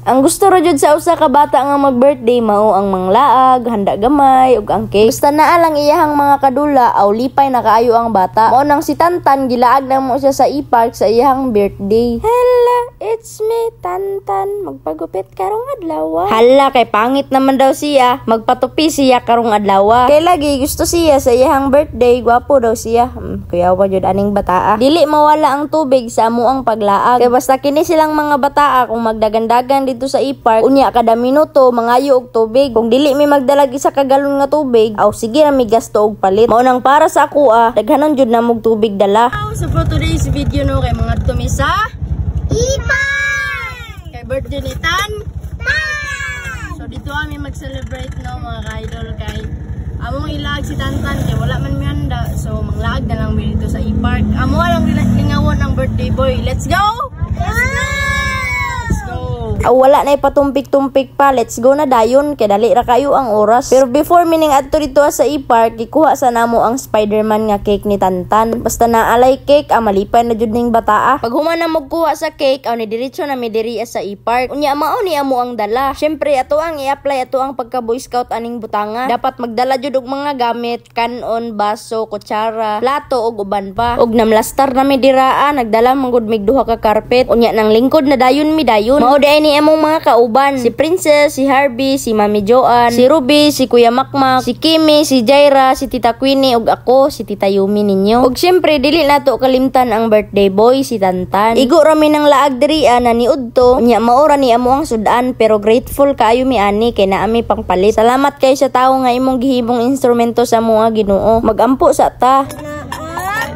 Ang gusto ra jud sa usa ka bata nga mag-birthday mao ang manglaag, handa gamay ug ang cake. Basta naa lang iyahang mga kadula aw lipay na kaayo ang bata. Mao nang si Tantan gilaag na mo siya sa e-park sa iyahang birthday. Hello, it's me Tantan. Magpagupit karong adlaw. Hala kay pangit naman daw siya. Magpatupi siya karong adlaw. Kay lagi gusto siya sa iyahang birthday, gwapo daw siya. Kuyawa jud aning bataa. Dili mawala ang tubig sa amuang paglaag. Kay basta kini silang mga bataa kung magdagandagan dito sa e-park, unya kada minuto mangayo og tubig. Kung dili mi magdalag isa ka galon nga tubig, aw sige ra mi gasto og palit. Mao nang para sa ako daghanon jud na mog tubig dala. So for today's video no kay mga tumi sa e-park. Kay birthday ni Tan. So dito kami mag-celebrate no mga ka-idol kay among ilag si Tantan kay wala man mi handa. So manglaag na lang mi dito sa e-park. Amo lang lingawon ang birthday boy. Let's go. Wala na ipatumpik-tumpik pa. Let's go na dayon. Kaya dali ra kayo ang oras. Pero before mining adto dito sa e-park, ikuha sa namo ang Spider-Man nga cake ni Tantan. Basta naalay cake, malipay na jud ning bataa. Pag human na magkuha sa cake, ni diretso na mi diri sa e-park. Unya mao ni amo ang dala. Syempre ato ang i-apply ato ang pagka Boy Scout aning butanga. Dapat magdala jud og mga gamit, kanon, baso, kutsara, plato ug uban pa. Ug namlastar na mi dira, nagdala manggod mig duha ka carpet. Unya nang lingkod na dayon mi dayon. Mao day ni among mga kauban, si Princess, si Harvey, si Mami Joan, si Ruby, si Kuya Makmak, si Kimi, si Jaira, si Tita Queenie ug ako, si Tita Yumi ninyo. Ug syempre dili nato kalimtan ang birthday boy si Tantan. Igo ra mi nang laag diri na niudto, nya maora ni amo ang sudan pero grateful kaayo mi ani kay naa mi pangpalit. Salamat kay sa tawo nga imong gihimong instrumento sa mga Ginoo. Magampo sa ta. Salamat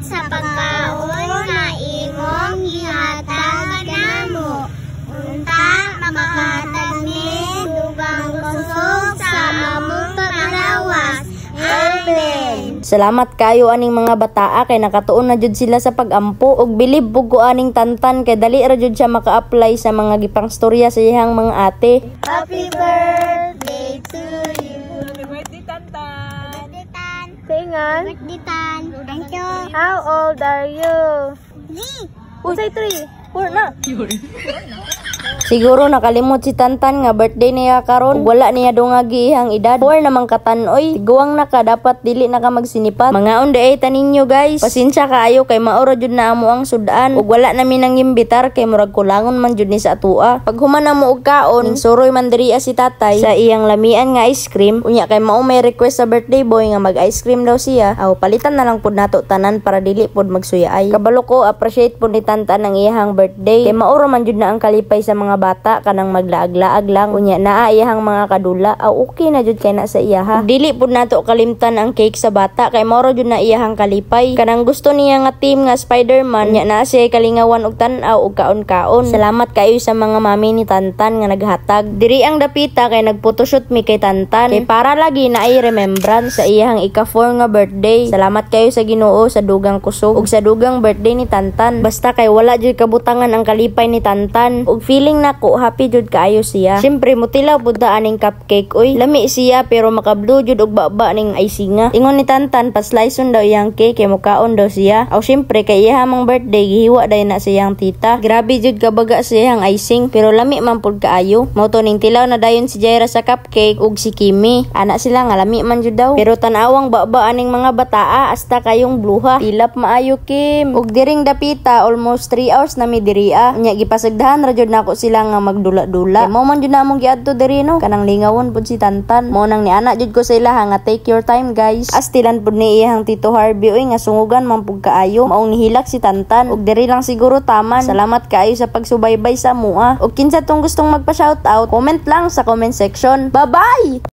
sa pagkaon na imong gihatag namo. Unta makahatag ni dugang kusog sa among paglawas. Amen. Salamat kayo aning mga bataa kay nakatuon na jud sila sa pagampo ug bilib bugo aning Tantan kay dali ra jud siya maka-apply sa mga gipang storya sa iyang mga ate. Happy birthday to you. Happy birthday, Tantan. Birthday Tan. Tingan. Birthday Tan. Thank you. How old are you? 3. Usay 3. Na. Siguro nakalimot si Tantan nga birthday niya karon. Wala niya dungagi ihang edad. 4 namang katanoy. Tiguang na ka dapat dili na ka magsinipat. Mga unde ay taninyo guys. Pasensya kaayo kay maoro jud na amo ang sudan. Ug wala na mi nang imbitar kay murag kulangon man jud ni sa atua. Pag human na mo og kaon, ning suroy man diri si tatay sa iyang lamian nga ice cream. Unya kay mao may request sa birthday boy nga mag ice cream daw siya. Aw palitan na lang pud nato tanan para dili pud magsuyay. Kabalo ko appreciate pud ni Tantan ang iyang birthday. Kay maoro man jud na ang kalipay sa mga bata kanang maglaag-laag lang. Unya naa iyahang mga kadula okay na jud kay na sa iyaha. Dili pud nato kalimtan ang cake sa bata kay moro jud na iyahang kalipay. Kanang gusto niya nga team nga Spider-Man nya na siya kalingawan og tan-aw og kaon-kaon. Salamat kayo sa mga mami ni Tantan nga naghatag. Diri ang dapita kay nagphotoshoot mi kay Tantan. Kay para lagi na ay remembrance sa iyahang ika-4 nga birthday. Salamat kayo sa Ginoo sa dugang kusog ug sa dugang birthday ni Tantan. Basta kay wala jud kabutangan ang kalipay ni Tantan. Ug feeling nako happy jud kaayo siya. Syempre mutilaw pud ta aning cupcake oy. Lami siya pero maka-blue jud og baba ning icinga. Ingon ni Tantan pa-sliceon daw iyang cake kay mukaon daw siya. Aw syempre kay iya mang birthday gihiwa day na siyang tita. Grabe jud kabaga siyang icing pero lami man pud kaayo. Mao to ning tilaw na dayon si Jaira sa cupcake ug si Kimi. Ana sila nga lami man jud daw. Pero tan-awang baba aning mga bataa hasta kayong bluha. Tilap maayo Kim. Ug diring dapita almost 3 hours na mi diri nya gipasagdahan ra jud nako sila nga magdula-dula. Mao man jud na among giadto diri no. Kanang lingawon pud si Tantan. Mao nang niana jud ko sa ilaha nga take your time guys. Astilan pud ni iyang Tito Harvey oy nga sungugan man pud kaayo. Maong nihilak si Tantan. Ug diri lang siguro taman. Salamat kaayo sa pagsubaybay sa mua. Ug kinsa tong gustong magpa-shoutout, comment lang sa comment section. Bye-bye.